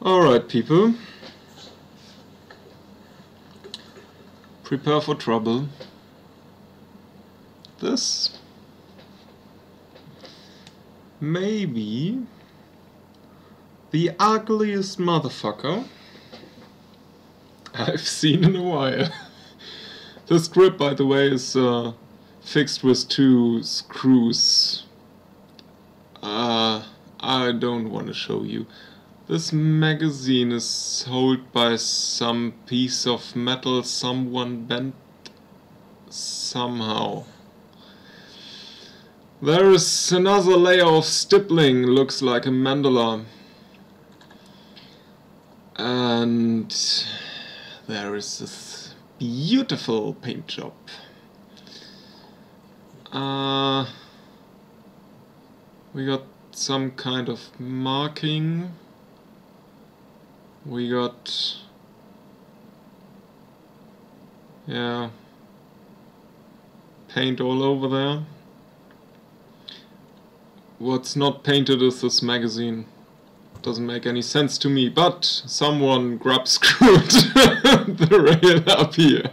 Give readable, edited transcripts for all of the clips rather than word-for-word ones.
Alright, people. Prepare for trouble. This may be the ugliest motherfucker I've seen in a while. This grip, by the way, is fixed with 2 screws. I don't want to show you. This magazine is held by some piece of metal someone bent somehow. There is another layer of stippling, looks like a mandala. And there is this beautiful paint job. We got some kind of marking. We got, yeah, paint all over there. What's not painted is this magazine. Doesn't make any sense to me, but someone grab screwed the rail up here.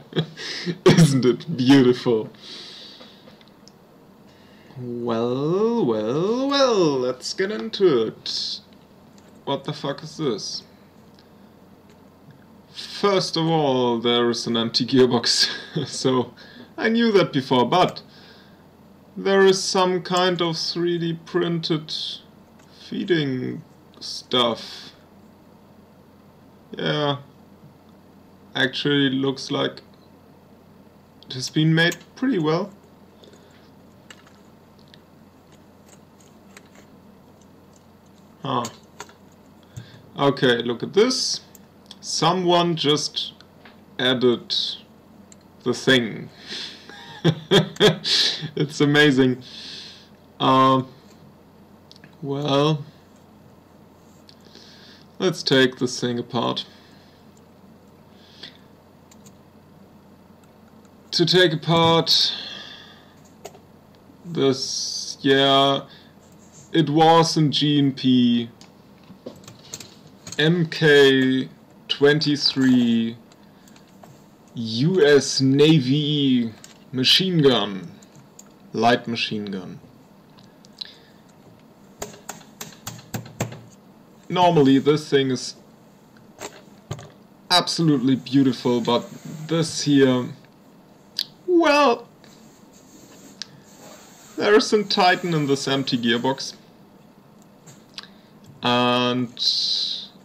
Isn't it beautiful? Well, let's get into it. What the fuck is this? First of all, there is an empty gearbox, so I knew that before, but there is some kind of 3D printed feeding stuff. Yeah, actually looks like it has been made pretty well. Huh. Okay, look at this. Someone just added the thing. It's amazing. Well, let's take this thing apart. To take apart this, yeah, it was in G&P MK23 US Navy machine gun, light machine gun. Normally this thing is absolutely beautiful, but this here, well, there is some Titan in this empty gearbox, and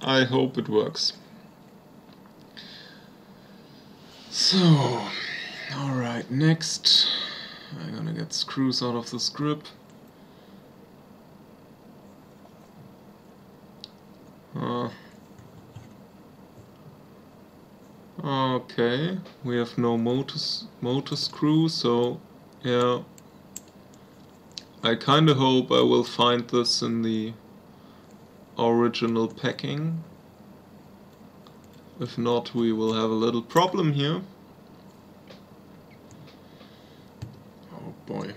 I hope it works. So, alright, next I'm gonna get screws out of this grip. Okay, we have no motor screw, so yeah, I kinda hope I will find this in the original packing. If not, we will have a little problem here. Oh boy.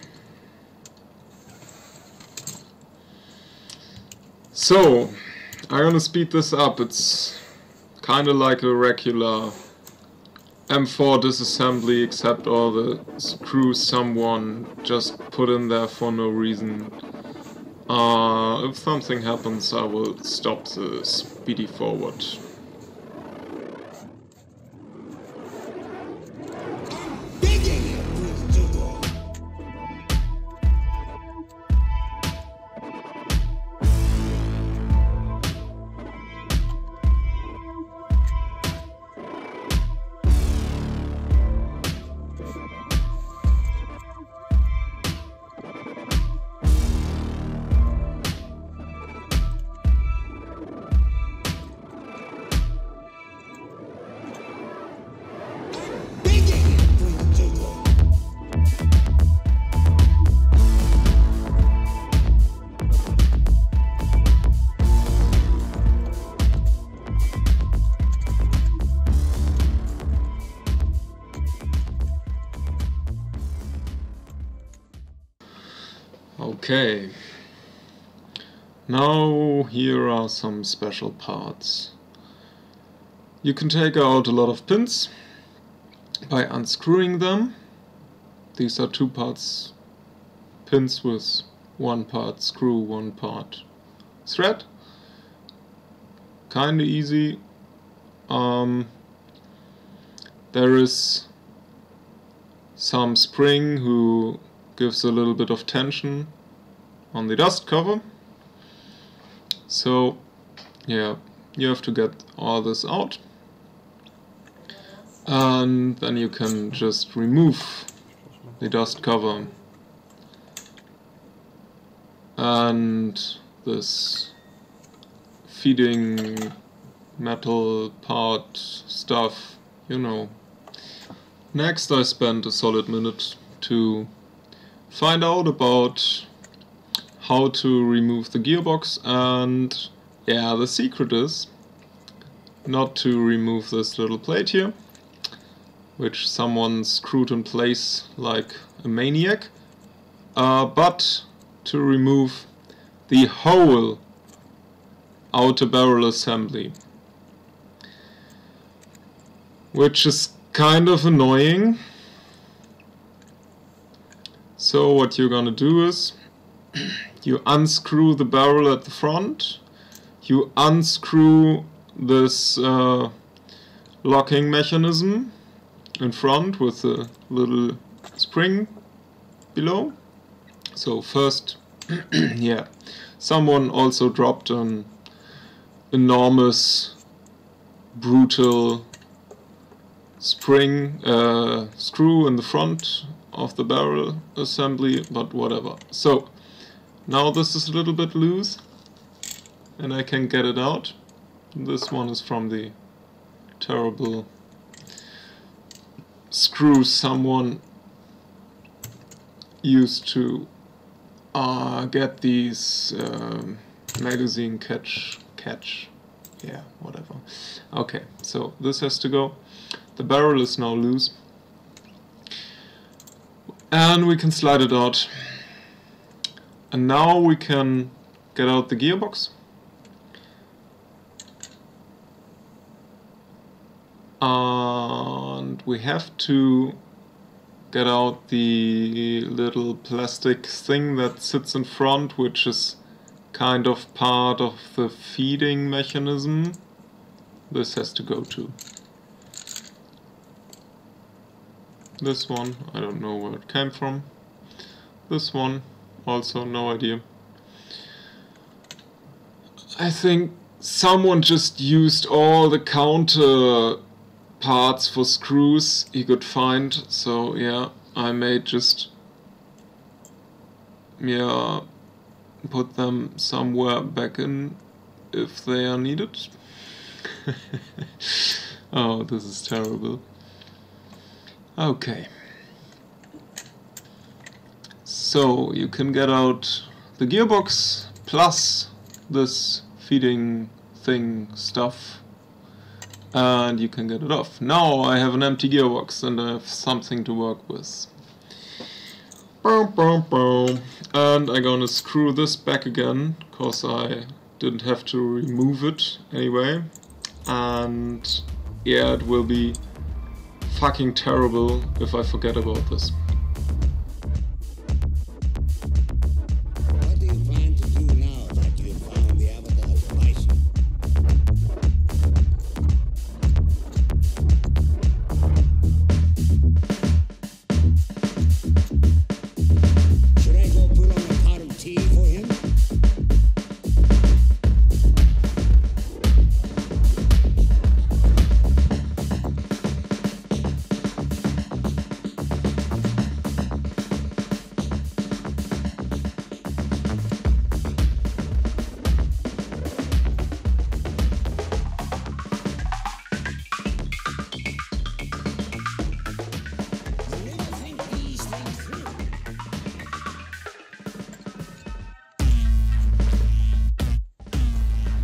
So, I'm gonna speed this up. It's kinda like a regular M4 disassembly, except all the screws someone just put in there for no reason. If something happens, I will stop the speedy forward. Okay, now here are some special parts. You can take out a lot of pins by unscrewing them. These are 2 parts pins with 1 part screw, 1 part thread. Kinda easy. There is some spring who gives a little bit of tension on the dust cover. So yeah, you have to get all this out, and then you can just remove the dust cover and this feeding metal part stuff, you know. Next I spent a solid minute to find out about how to remove the gearbox, and yeah, the secret is not to remove this little plate here, which someone screwed in place like a maniac, but to remove the whole outer barrel assembly, which is kind of annoying. So what you're gonna do is you unscrew the barrel at the front, you unscrew this locking mechanism in front with a little spring below. So first, yeah, someone also dropped an enormous, brutal spring screw in the front of the barrel assembly, but whatever. So now this is a little bit loose and I can get it out. This one is from the terrible screw someone used to get these magazine catch, yeah, whatever. Okay, so this has to go. The barrel is now loose and we can slide it out, and now we can get out the gearbox. And we have to get out the little plastic thing that sits in front, which is kind of part of the feeding mechanism. This has to go too. This one, I don't know where it came from. This one, also no idea. I think someone just used all the counter parts for screws he could find, so yeah, I may just put them somewhere back in if they are needed. Oh, this is terrible. Okay, so you can get out the gearbox plus this feeding thing stuff, and you can get it off. Now I have an empty gearbox and I have something to work with. Boom, boom, boom. And I'm gonna screw this back again, cause I didn't have to remove it anyway. And yeah, it will be fucking terrible if I forget about this. What do you plan to do now that you found the advertised license? Should I go put on a pot of tea for him?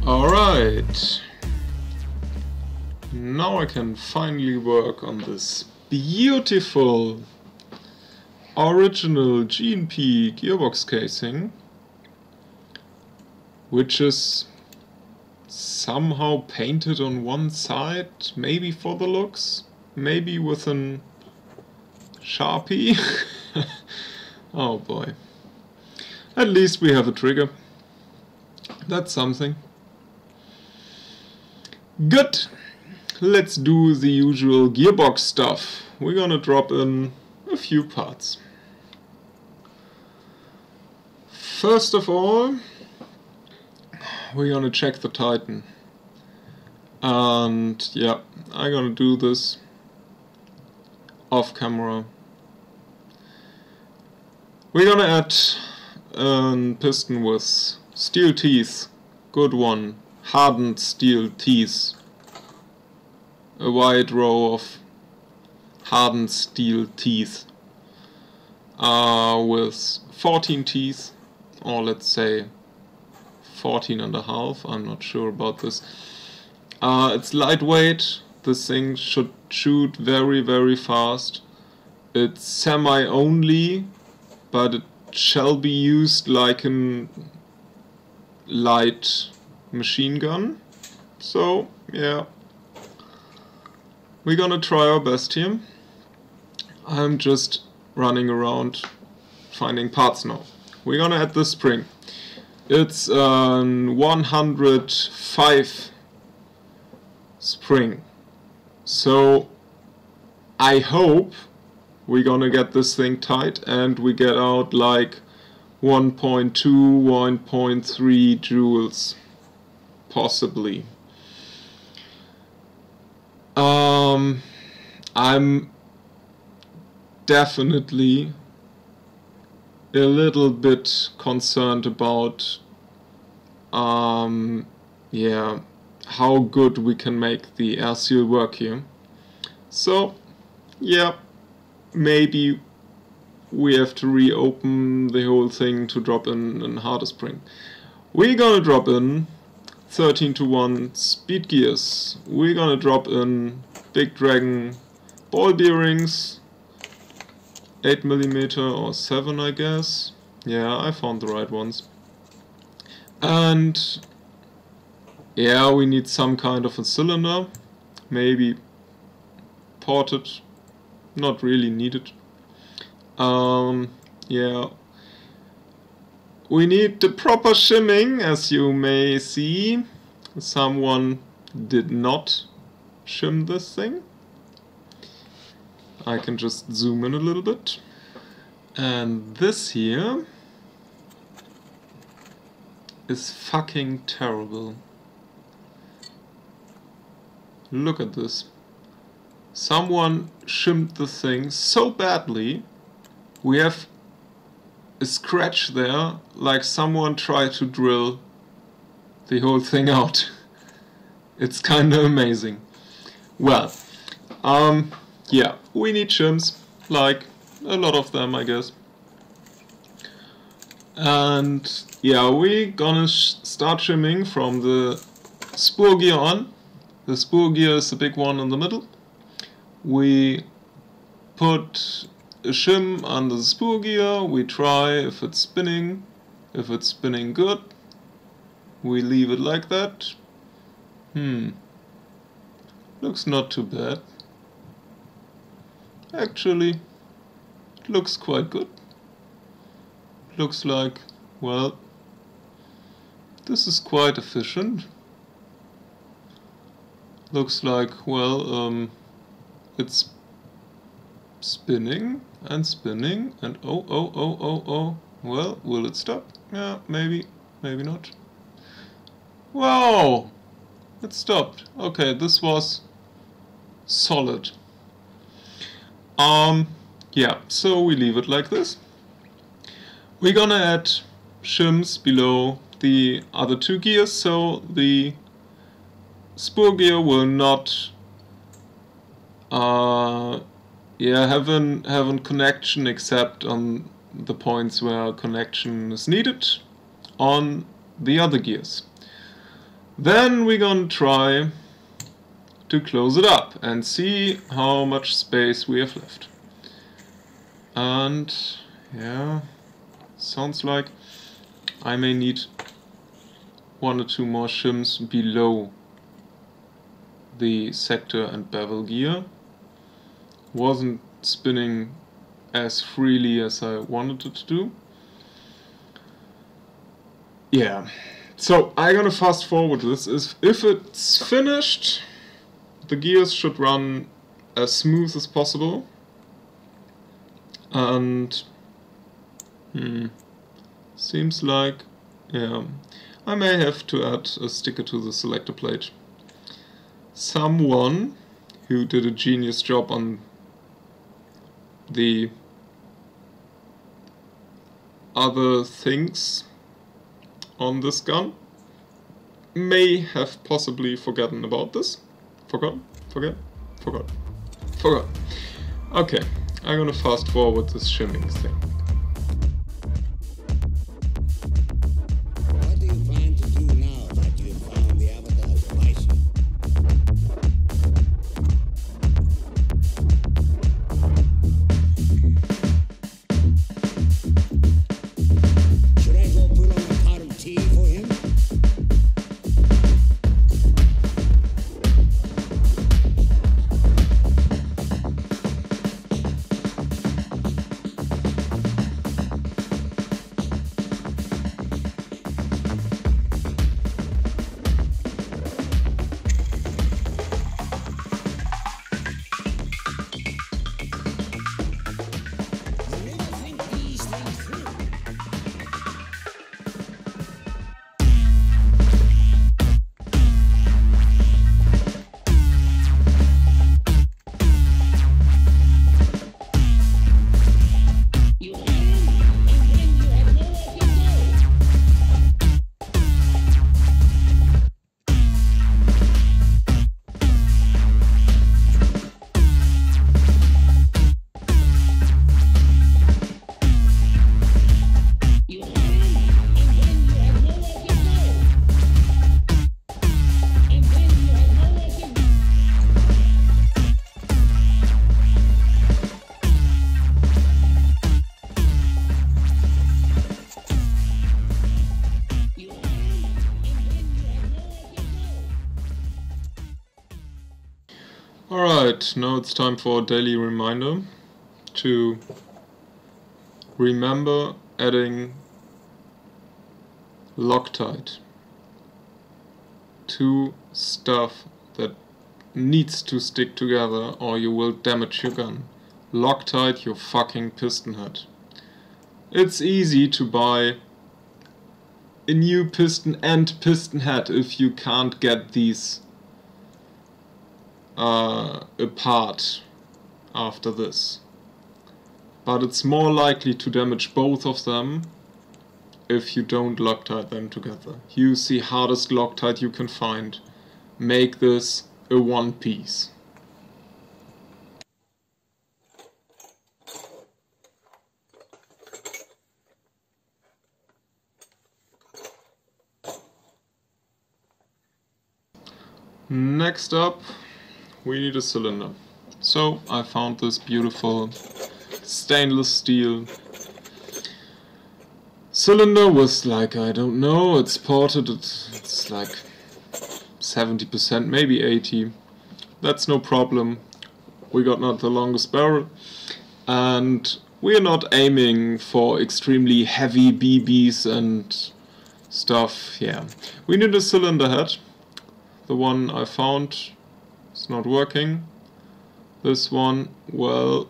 Alright, now I can finally work on this beautiful original G&P gearbox casing, which is somehow painted on one side, maybe for the looks, maybe with an Sharpie. Oh boy. At least we have a trigger. That's something. Good. Let's do the usual gearbox stuff. We're gonna drop in a few parts. First of all, we're gonna check the Titan. And yeah, I'm gonna do this off camera. We're gonna add a piston with steel teeth. Good one. Hardened steel teeth. A wide row of hardened steel teeth. With 14 teeth, or let's say 14 and a half, I'm not sure about this. It's lightweight, this thing should shoot very, very fast. It's semi-only, but it shall be used like a light machine gun. So, yeah. We're gonna try our best here. I'm just running around finding parts now. We're gonna add the spring. It's a 105 spring. So I hope we're gonna get this thing tight and we get out like 1.2, 1.3 joules. Possibly. I'm definitely a little bit concerned about yeah, how good we can make the air seal work here. So yeah, maybe we have to reopen the whole thing to drop in harder spring. We're gonna drop in 13:1 speed gears. We're gonna drop in Big Dragon ball bearings, 8mm or 7 I guess. Yeah, I found the right ones. And yeah, we need some kind of a cylinder, maybe ported, not really needed. Yeah, we need the proper shimming, as you may see. Someone did not shim this thing. I can just zoom in a little bit. And this here is fucking terrible. Look at this. Someone shimmed the thing so badly. We have a scratch there, like someone tried to drill the whole thing out. It's kinda amazing. Well, yeah, we need shims, like a lot of them I guess. And yeah, we're gonna start shimming from the spool gear on. The spool gear is the big one in the middle. We put a shim under the spool gear, we try if it's spinning. If it's spinning good, we leave it like that. Looks not too bad. Actually, it looks quite good. Looks like, well, this is quite efficient. Looks like, well, it's spinning and spinning and oh. Well, will it stop? Yeah, maybe, maybe not. Wow! It stopped. Okay, this was solid. Yeah, so we leave it like this. We're gonna add shims below the other two gears, so the spool gear will not have a connection except on the points where connection is needed on the other gears. Then we're gonna try to close it up and see how much space we have left. And yeah, sounds like I may need one or two more shims below the sector and bevel gear. Wasn't spinning as freely as I wanted it to do. Yeah, so I'm gonna fast forward this. If it's finished, the gears should run as smooth as possible. And seems like, yeah, I may have to add a sticker to the selector plate. Someone who did a genius job on the other things on this gun may have possibly forgotten about this. Forgot. Okay, I'm gonna fast forward this shimming thing. What do you plan to do now that you have found the avatar device? Should I go put on a pot of tea for him? You never think these things through. You land, and then you have nowhere to go. You land, and then you have nowhere to go. And then you have nowhere to go. You land, and then you have nowhere to go. Alright, now it's time for a daily reminder to remember adding Loctite to stuff that needs to stick together or you will damage your gun. Loctite your fucking piston head. It's easy to buy a new piston and piston head if you can't get these apart after this. But it's more likely to damage both of them if you don't Loctite them together. Use the hardest Loctite you can find. Make this a one piece. Next up, we need a cylinder. So I found this beautiful stainless steel cylinder with, like, I don't know, it's ported, it's like 70%, maybe 80. That's no problem. We got not the longest barrel, and we're not aiming for extremely heavy BBs and stuff. Yeah, we need a cylinder head. The one I found is not working. This one, well,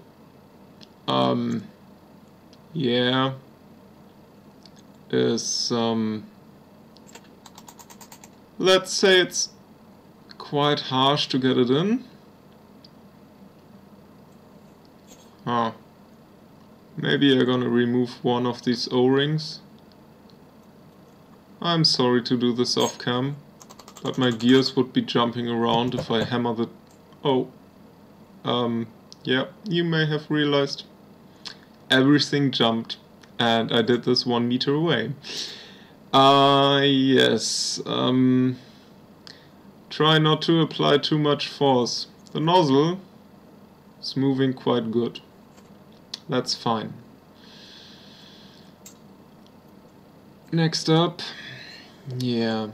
yeah, is, let's say it's quite harsh to get it in. Maybe I'm gonna remove one of these O-rings. I'm sorry to do this off cam, but my gears would be jumping around if I hammer the... Oh. Yeah, you may have realized everything jumped and I did this 1 meter away. Yes. Try not to apply too much force. The nozzle is moving quite good. That's fine. Next up, Yeah.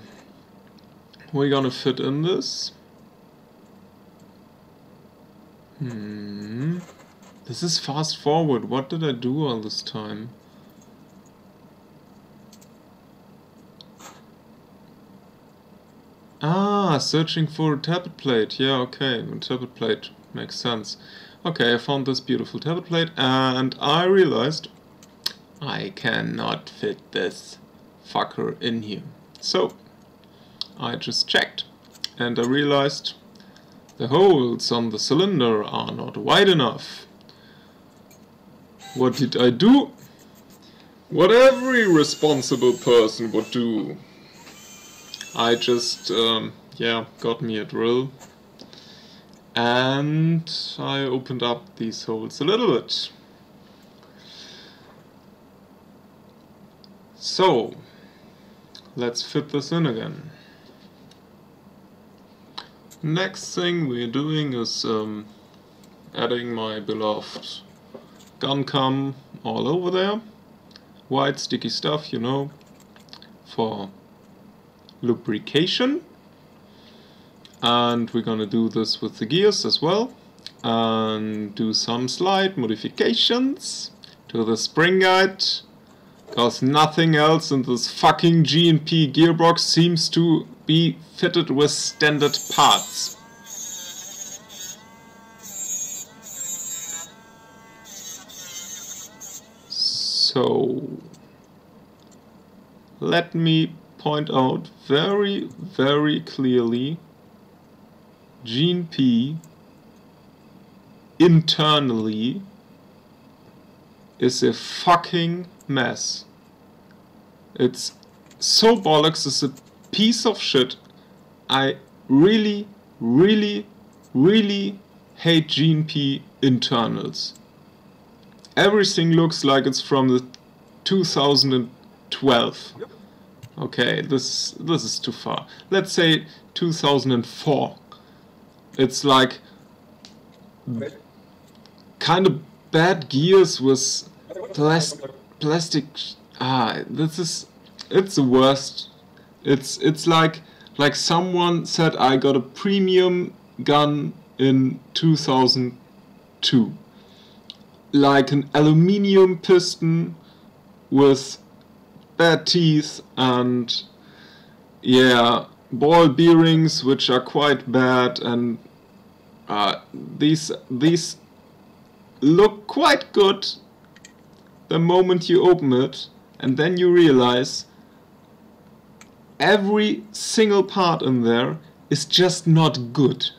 We're gonna fit in this. This is fast forward. What did I do all this time? Ah, searching for a tablet plate. Yeah, okay, a tablet plate makes sense. Okay, I found this beautiful tablet plate and I realized I cannot fit this fucker in here. So, I just checked and I realized the holes on the cylinder are not wide enough. What did I do? What every responsible person would do. I just, got me a drill and I opened up these holes a little bit. So, let's fit this in again. Next thing we're doing is adding my beloved gun cam all over there. White sticky stuff, you know, for lubrication. And we're gonna do this with the gears as well and do some slight modifications to the spring guide, because nothing else in this fucking G&P gearbox seems to be fitted with standard parts. So let me point out very, very clearly, G&P internally is a fucking mess. It's so bollocks, it's a piece of shit. I really, really, really hate G&P internals. Everything looks like it's from the 2012. Okay, this is too far. Let's say 2004. It's like kind of bad gears with plastic. It's the worst. It's like someone said I got a premium gun in 2002. Like an aluminium piston with bad teeth and yeah, ball bearings which are quite bad, and these look quite good the moment you open it, and then you realize every single part in there is just not good.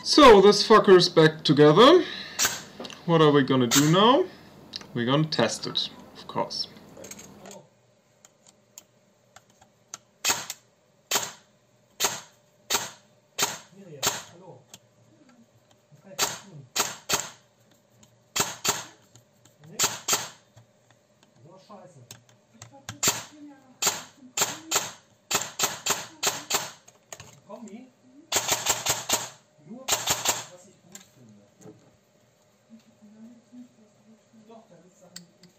So this fucker's back together. What are we gonna do now? We're gonna test it, of course. Kombi, nur was ich gut finde. Doch, da gibt es Sachen, die ich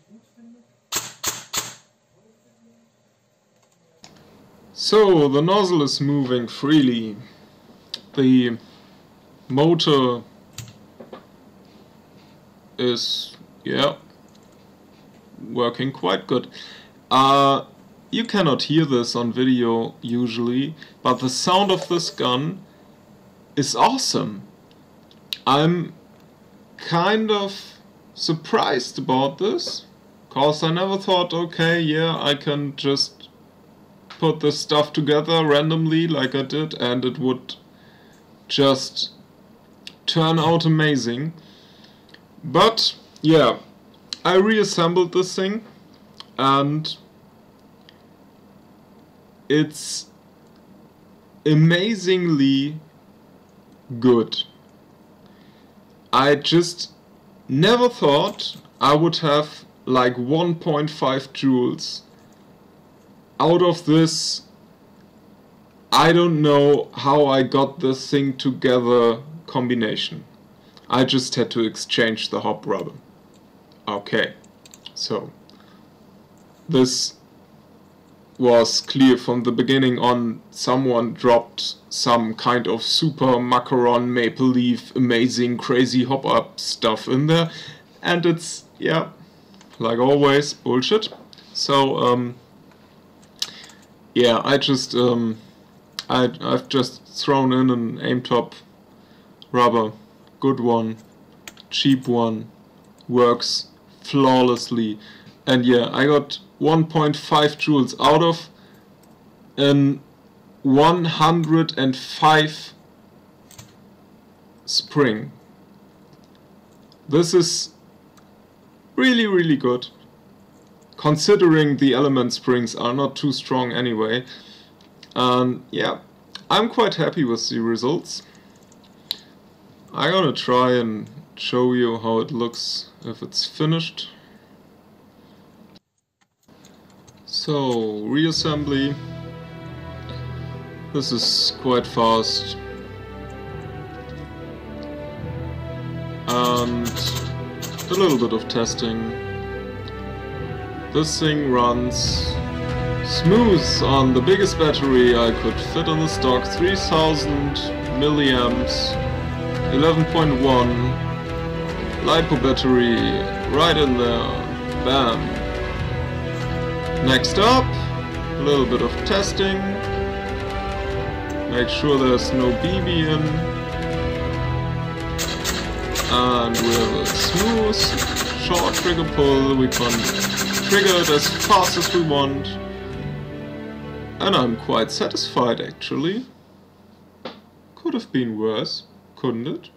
gut finde. Ich möchte noch was ich gut finde. So, the nozzle is moving freely. The motor is, yeah, working quite good. You cannot hear this on video usually, but the sound of this gun is awesome. I'm kind of surprised about this, cause I never thought, okay, yeah, I can just put this stuff together randomly like I did and it would just turn out amazing. But yeah, I reassembled this thing and it's amazingly good. I just never thought I would have like 1.5 joules out of this. I don't know how I got this thing together combination. I just had to exchange the hop rubber. Okay, so this was clear from the beginning on. Someone dropped some kind of super macaron maple leaf amazing crazy hop up stuff in there, and it's, yeah, like always, bullshit. So yeah, I just I've just thrown in an aim top rubber, good one, cheap one, works flawlessly, and yeah, I got 1.5 joules out of an 105 spring. This is really, really good, considering the element springs are not too strong anyway. And yeah, I'm quite happy with the results. I'm gonna try and show you how it looks if it's finished. So, reassembly. This is quite fast. And a little bit of testing. This thing runs smooth on the biggest battery I could fit in the stock, 3000 milliamps, 11.1 LiPo battery right in there, bam. Next up, a little bit of testing, make sure there's no BB in, and we have a smooth, short trigger pull. We can trigger it as fast as we want, and I'm quite satisfied actually. Could have been worse, couldn't it?